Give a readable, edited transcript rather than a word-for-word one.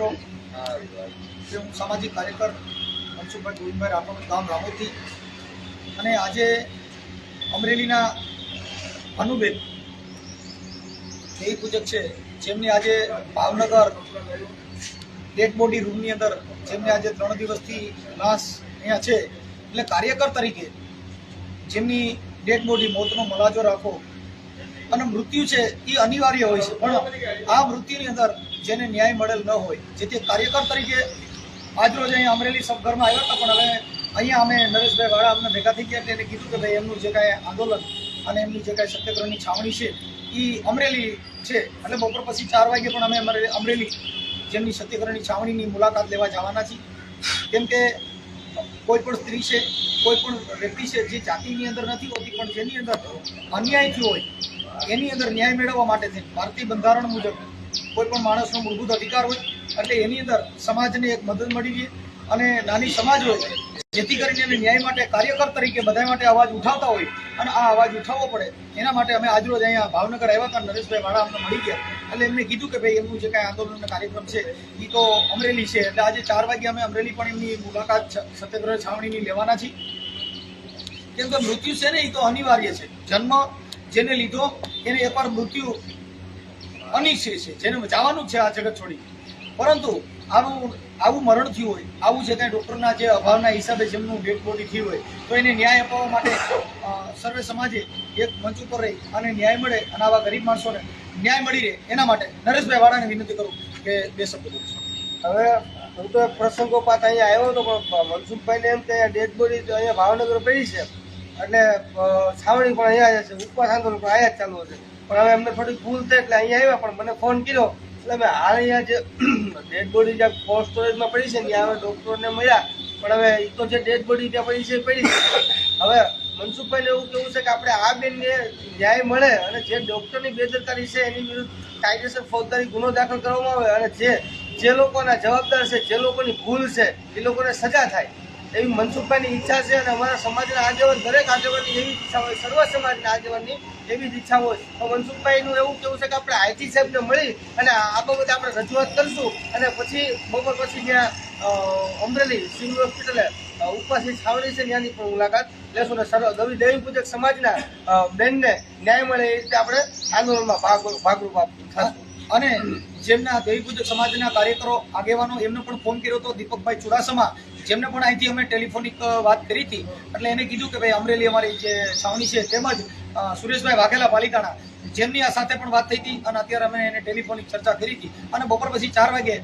મિત્રો, હું સામાજિક કાર્યકર મનસુખભાઈ ગોવિંદભાઈ રાઠોડ, ગામ રામોથી, અને આજે અમરેલીના અનુબેન દેવી પૂજક છે, જેમની આજે ભાવનગર ડેડ બોડી રૂમની અંદર જેમને આજે 3 દિવસથી લાશ અહીંયા છે, એટલે કાર્યકર તરીકે જેમની ડેડ બોડી મોતનો મલાજો રાખો અને મૃત્યુ છે એ અનિવાર્ય હોય છે, પણ આ મૃત્યુની અંદર જેને ન્યાય મળેલ ન હોય, જેથી કાર્યકર તરીકે આજરોજ અહીંયા અમરેલી સબઘરમાં આવ્યા હતા, પણ હવે અહીંયા અમે નરેશભાઈ વાળા અમને ભેગા થઈ ગયા એટલે એને કીધું કે ભાઈ એમનું જે કાંઈ આંદોલન અને એમની જે કાંઈ સત્યાગ્રહની છાવણી છે એ અમરેલી છે, એટલે બપોર પછી 4 વાગે પણ અમે અમરેલી જેમની સત્યાગ્રહની છાવણીની મુલાકાત લેવા જવાના છીએ, કેમ કે કોઈ પણ સ્ત્રી છે, કોઈ પણ વ્યક્તિ છે જે જાતિની અંદર નથી હોતી, પણ જેની અંદર અન્યાય થયો હોય એની અંદર ન્યાય મેળવવા માટે છે. ભારતીય બંધારણ મુજબ કોઈ પણ માણસનો મૂળભૂત અધિકાર હોય, એટલે એની અંદર સમાજને એક મદદ મળી રહે અને નાની સમાજ હોય, જેથી કરીને એને ન્યાય માટે કાર્યકર તરીકે બધા માટે અવાજ ઉઠાવતા હોય અને આ અવાજ ઉઠાવવો પડે, એના માટે અમે આજરોજ અહીંયા ભાવનગર આવ્યા હતા. નરેશભાઈ વાળા અમને મળી ગયા એટલે એમને કીધું કે ભાઈ એમનું જે કાંઈ આંદોલનનો કાર્યક્રમ છે એ તો અમરેલી છે, એટલે આજે 4 વાગે અમે અમરેલી પણ એમની મુલાકાત સત્યાગ્રહ છાવણીની લેવાના છીએ, કેમ કે મૃત્યુ છે ને એ તો અનિવાર્ય છે. જન્મ જેને લીધો એને એકવાર મૃત્યુ અનિશ્ચય છે, જેને જવાનું છે આ જગત છોડી, પરંતુ આવું મરણ થયું હોય, આવું જે કાંઈ ડૉક્ટરના જે અભાવના હિસાબે જેમનું ડેડ બોડી થયું હોય, તો એને ન્યાય અપાવવા માટે સર્વે સમાજે એક મંચ ઉપર રહી અને ન્યાય મળે અને આવા ગરીબ માણસોને ન્યાય મળી રહે, એના માટે નરેશભાઈ વાળાને વિનંતી કરું કે 2 શબ્દ બોલું. હવે હું તો પ્રસંગોપાત અહીંયા આવ્યો હતો, પણ મનસુખભાઈને એમ કે ડેડ બોડી તો અહીંયા ભાવનગર પડી છે, એટલે છાવણી પણ અહીંયા છે, ઉપવાસ આંદોલન પણ અહીંયા જ ચાલુ હશે, પણ હવે એમને થોડી ભૂલ થઈ એટલે અહીંયા આવ્યા, પણ મને ફોન કર્યો એટલે મેં હાલ અહીંયા જે ડેડ બોડી જ્યાં કોલ્ડ સ્ટોરેજમાં પડી છે ત્યાં હવે ડૉક્ટરને મળ્યા, પણ હવે એ તો જે ડેડ બોડી ત્યાં પડી છે પડી છે. હવે મનસુખભાઈને એવું કેવું છે કે આપણે આ બેનને ન્યાય મળે અને જે ડૉક્ટરની બેદરકારી છે એની વિરુદ્ધ કાયદેસર ફોજદારી ગુનો દાખલ કરવામાં આવે અને જે લોકોના જવાબદાર છે, જે લોકોની ભૂલ છે એ લોકોને સજા થાય એવી મનસુખભાઈની ઈચ્છા છે. અને અમારા સમાજના આગેવાન, દરેક આગેવાનની એવી ઈચ્છા હોય, સર્વ સમાજના આગેવાનની એવી જ ઈચ્છા હોય. તો મનસુખભાઈનું એવું કેવું છે કે આપણે આઈજી સાહેબને મળી અને આ બાબતે આપણે રજૂઆત કરીશું અને પછી બપોર પછી ત્યાં અમરેલી સિવિલ હોસ્પિટલે ઉપવાસની છાવણી છે ત્યાંની પણ મુલાકાત લેશું અને દેવી પૂજક સમાજના બેનને ન્યાય મળે એ રીતે આપણે આંદોલનમાં ભાગરૂપ થશું. અને જેમના દેવી પૂજક સમાજના કાર્યકરો, આગેવાનો, એમને પણ ફોન કર્યો હતો, દીપકભાઈ ચુડાસમા, જેમને પણ અહીંથી અમે ટેલિફોનિક વાત કરી હતી, એટલે એને કીધું કે ભાઈ અમરેલી અમારી જે છાવણી છે, તેમજ સુરેશભાઈ વાઘેલા પાલિતાણા, જેમની આ સાથે પણ વાત થઈ હતી અને અત્યારે અમે એને ટેલિફોનિક ચર્ચા કરી હતી અને બપોર પછી 4 વાગે